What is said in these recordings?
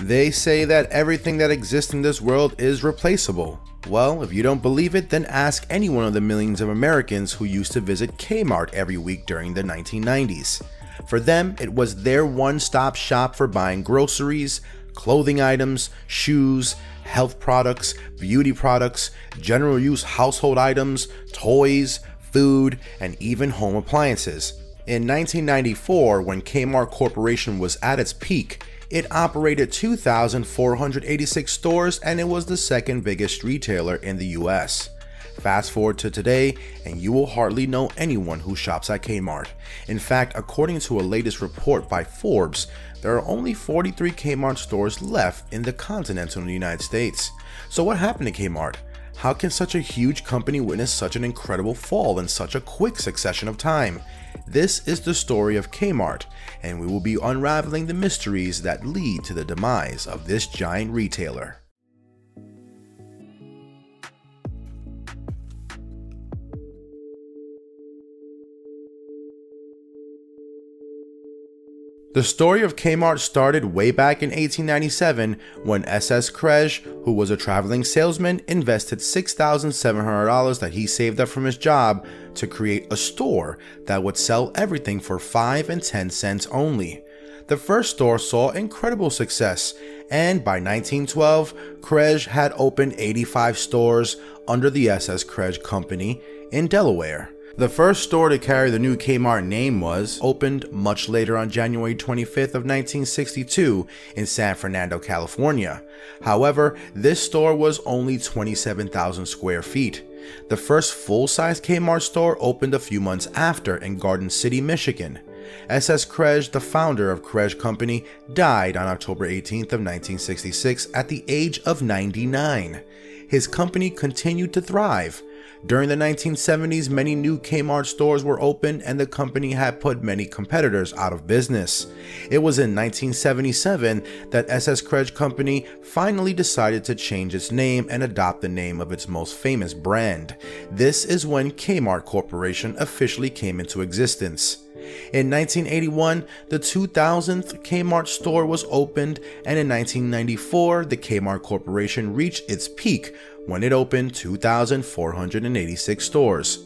They say that everything that exists in this world is replaceable. Well, if you don't believe it, then ask any one of the millions of Americans who used to visit Kmart every week during the 1990s. For them, it was their one-stop shop for buying groceries, clothing items, shoes, health products, beauty products, general use household items, toys, food, and even home appliances. In 1994, when Kmart Corporation was at its peak, it operated 2,486 stores and it was the second biggest retailer in the US. Fast forward to today, and you will hardly know anyone who shops at Kmart. In fact, according to a latest report by Forbes, there are only 43 Kmart stores left in the continental United States. So what happened to Kmart? How can such a huge company witness such an incredible fall in such a quick succession of time? This is the story of Kmart, and we will be unraveling the mysteries that lead to the demise of this giant retailer. The story of Kmart started way back in 1897 when S.S. Krej, who was a traveling salesman, invested $6,700 that he saved up from his job to create a store that would sell everything for 5 and 10 cents only. The first store saw incredible success, and by 1912, Krej had opened 85 stores under the S.S. Krej Company in Delaware. The first store to carry the new Kmart name was opened much later on January 25th of 1962 in San Fernando, California. However, this store was only 27,000 square feet. The first full-size Kmart store opened a few months after in Garden City, Michigan. S.S. Krej, the founder of Krej Company, died on October 18th of 1966 at the age of 99. His company continued to thrive. During the 1970s, many new Kmart stores were opened and the company had put many competitors out of business. It was in 1977 that S.S. Krej Company finally decided to change its name and adopt the name of its most famous brand. This is when Kmart Corporation officially came into existence. In 1981, the 2000th Kmart store was opened, and in 1994, the Kmart Corporation reached its peak when it opened 2,486 stores.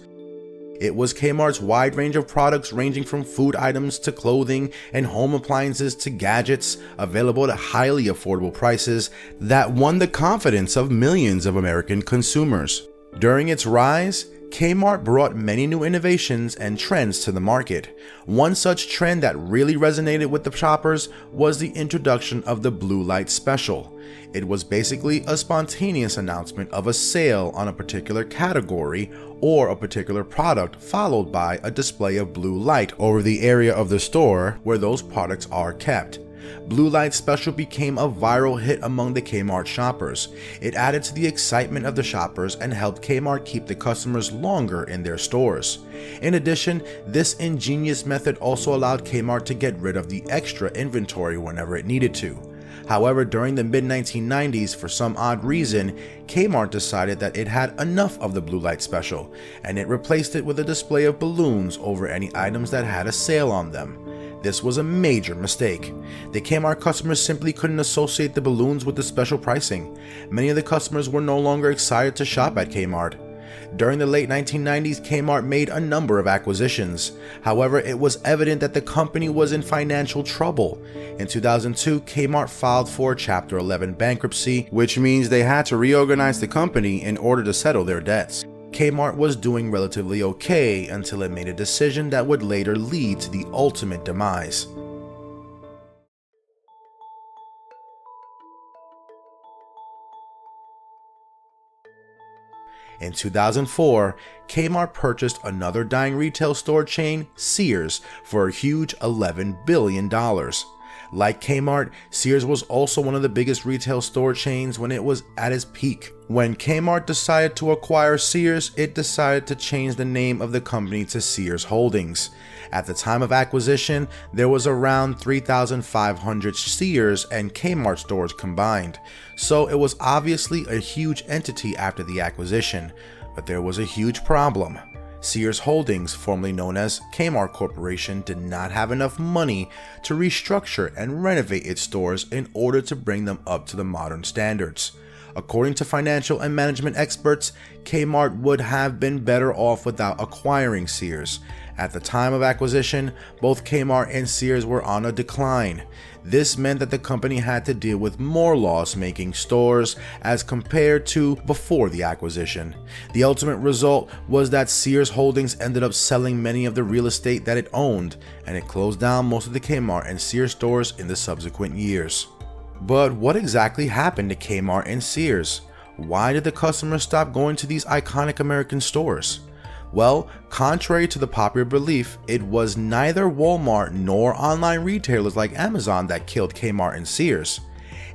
It was Kmart's wide range of products ranging from food items to clothing and home appliances to gadgets, available at highly affordable prices, that won the confidence of millions of American consumers. During its rise, Kmart brought many new innovations and trends to the market. One such trend that really resonated with the shoppers was the introduction of the Blue Light Special. It was basically a spontaneous announcement of a sale on a particular category or a particular product, followed by a display of blue light over the area of the store where those products are kept. Blue Light Special became a viral hit among the Kmart shoppers. It added to the excitement of the shoppers and helped Kmart keep the customers longer in their stores. In addition, this ingenious method also allowed Kmart to get rid of the extra inventory whenever it needed to. However, during the mid-1990s, for some odd reason, Kmart decided that it had enough of the Blue Light Special, and it replaced it with a display of balloons over any items that had a sale on them. This was a major mistake. The Kmart customers simply couldn't associate the balloons with the special pricing. Many of the customers were no longer excited to shop at Kmart. During the late 1990s, Kmart made a number of acquisitions. However, it was evident that the company was in financial trouble. In 2002, Kmart filed for Chapter 11 bankruptcy, which means they had to reorganize the company in order to settle their debts. Kmart was doing relatively okay until it made a decision that would later lead to the ultimate demise. In 2004, Kmart purchased another dying retail store chain, Sears, for a huge $11 billion. Like Kmart, Sears was also one of the biggest retail store chains when it was at its peak. When Kmart decided to acquire Sears, it decided to change the name of the company to Sears Holdings. At the time of acquisition, there was around 3,500 Sears and Kmart stores combined, so it was obviously a huge entity after the acquisition. But there was a huge problem. Sears Holdings, formerly known as Kmart Corporation, did not have enough money to restructure and renovate its stores in order to bring them up to the modern standards. According to financial and management experts, Kmart would have been better off without acquiring Sears. At the time of acquisition, both Kmart and Sears were on a decline. This meant that the company had to deal with more loss-making stores as compared to before the acquisition. The ultimate result was that Sears Holdings ended up selling many of the real estate that it owned, and it closed down most of the Kmart and Sears stores in the subsequent years. But what exactly happened to Kmart and Sears? Why did the customers stop going to these iconic American stores? Well, contrary to the popular belief, it was neither Walmart nor online retailers like Amazon that killed Kmart and Sears.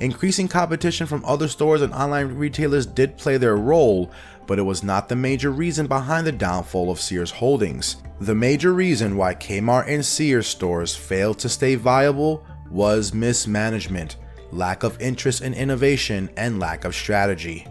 Increasing competition from other stores and online retailers did play their role, but it was not the major reason behind the downfall of Sears Holdings. The major reason why Kmart and Sears stores failed to stay viable was mismanagement, lack of interest in innovation, and lack of strategy.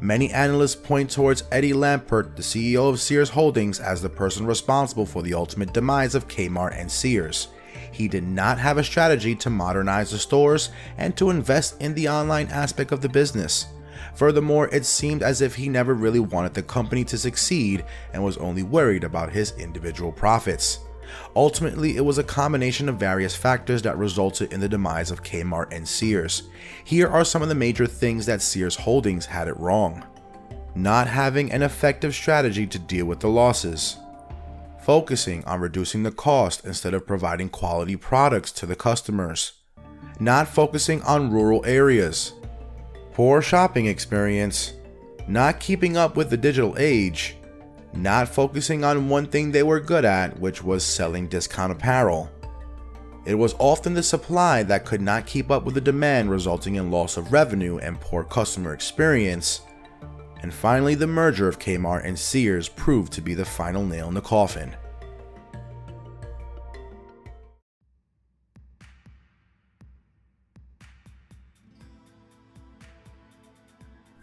Many analysts point towards Eddie Lampert, the CEO of Sears Holdings, as the person responsible for the ultimate demise of Kmart and Sears. He did not have a strategy to modernize the stores and to invest in the online aspect of the business. Furthermore, it seemed as if he never really wanted the company to succeed and was only worried about his individual profits. Ultimately, it was a combination of various factors that resulted in the demise of Kmart and Sears. Here are some of the major things that Sears Holdings had it wrong. Not having an effective strategy to deal with the losses. Focusing on reducing the cost instead of providing quality products to the customers. Not focusing on rural areas. Poor shopping experience. Not keeping up with the digital age. Not focusing on one thing they were good at, which was selling discount apparel. It was often the supply that could not keep up with the demand, resulting in loss of revenue and poor customer experience. And finally, the merger of Kmart and Sears proved to be the final nail in the coffin.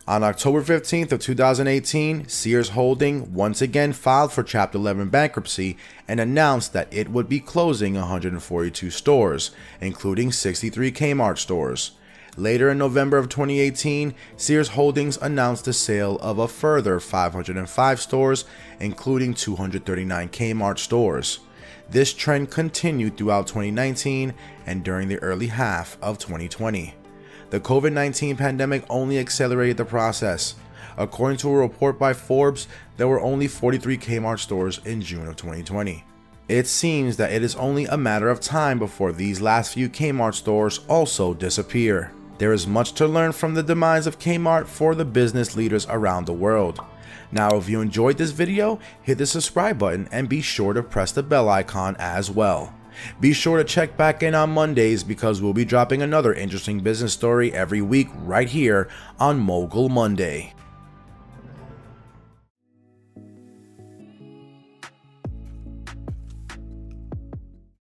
On October 15th of 2018, Sears Holdings once again filed for Chapter 11 bankruptcy and announced that it would be closing 142 stores, including 63 Kmart stores. Later in November of 2018, Sears Holdings announced the sale of a further 505 stores, including 239 Kmart stores. This trend continued throughout 2019 and during the early half of 2020. The COVID-19 pandemic only accelerated the process. According to a report by Forbes, there were only 43 Kmart stores in June of 2020. It seems that it is only a matter of time before these last few Kmart stores also disappear. There is much to learn from the demise of Kmart for the business leaders around the world. Now, if you enjoyed this video, hit the subscribe button and be sure to press the bell icon as well. Be sure to check back in on Mondays because we'll be dropping another interesting business story every week right here on Mogul Monday.